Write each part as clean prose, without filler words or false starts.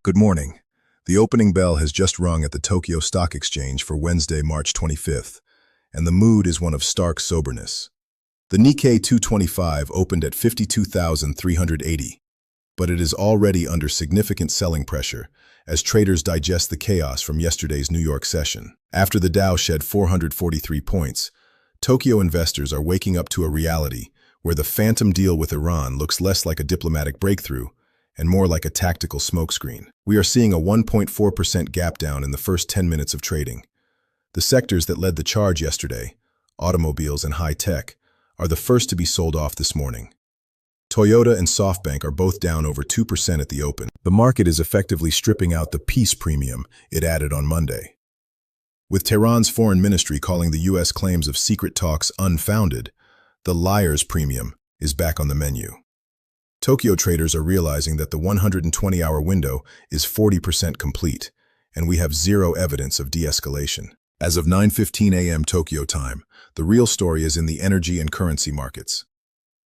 Good morning. The opening bell has just rung at the Tokyo Stock Exchange for Wednesday, March 25th, and the mood is one of stark soberness. The Nikkei 225 opened at 52,380, but it is already under significant selling pressure as traders digest the chaos from yesterday's New York session. After the Dow shed 443 points, Tokyo investors are waking up to a reality where the phantom deal with Iran looks less like a diplomatic breakthrough and more like a tactical smokescreen. We are seeing a 1.4% gap down in the first 10 minutes of trading. The sectors that led the charge yesterday, automobiles and high-tech, are the first to be sold off this morning. Toyota and SoftBank are both down over 2% at the open. The market is effectively stripping out the peace premium it added on Monday. With Tehran's foreign ministry calling the U.S. claims of secret talks unfounded, the liar's premium is back on the menu. Tokyo traders are realizing that the 120-hour window is 40% complete, and we have zero evidence of de-escalation. As of 9:15 a.m. Tokyo time, the real story is in the energy and currency markets.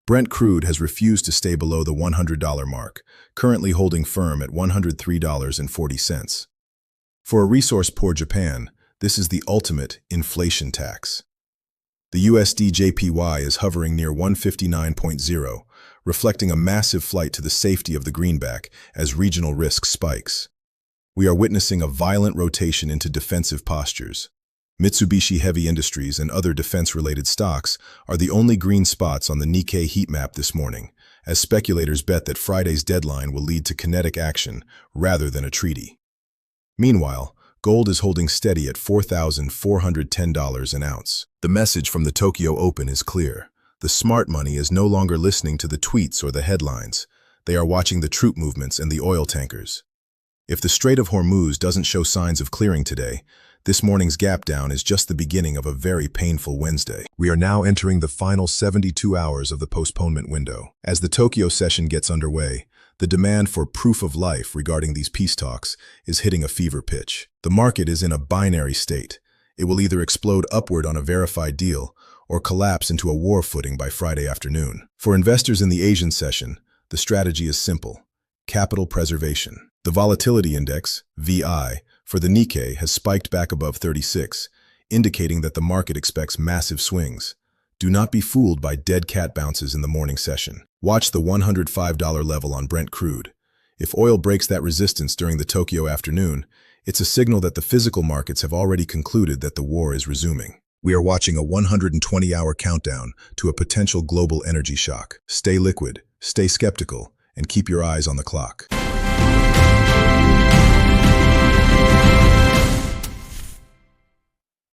Brent Crude has refused to stay below the $100 mark, currently holding firm at $103.40. For a resource-poor Japan, this is the ultimate inflation tax. The USD JPY is hovering near 159.0, reflecting a massive flight to the safety of the greenback as regional risk spikes. We are witnessing a violent rotation into defensive postures. Mitsubishi Heavy Industries and other defense-related stocks are the only green spots on the Nikkei heat map this morning, as speculators bet that Friday's deadline will lead to kinetic action rather than a treaty. Meanwhile, gold is holding steady at $4,410 an ounce. The message from the Tokyo Open is clear. The smart money is no longer listening to the tweets or the headlines. They are watching the troop movements and the oil tankers. If the Strait of Hormuz doesn't show signs of clearing today, this morning's gap down is just the beginning of a very painful Wednesday. We are now entering the final 72 hours of the postponement window. As the Tokyo session gets underway, the demand for proof of life regarding these peace talks is hitting a fever pitch. The market is in a binary state. It will either explode upward on a verified deal or collapse into a war footing by Friday afternoon. For investors in the Asian session, the strategy is simple: capital preservation. The volatility index, VI, for the Nikkei has spiked back above 36, indicating that the market expects massive swings. Do not be fooled by dead cat bounces in the morning session. Watch the $105 level on Brent Crude. If oil breaks that resistance during the Tokyo afternoon, it's a signal that the physical markets have already concluded that the war is resuming. We are watching a 120-hour countdown to a potential global energy shock. Stay liquid, stay skeptical, and keep your eyes on the clock.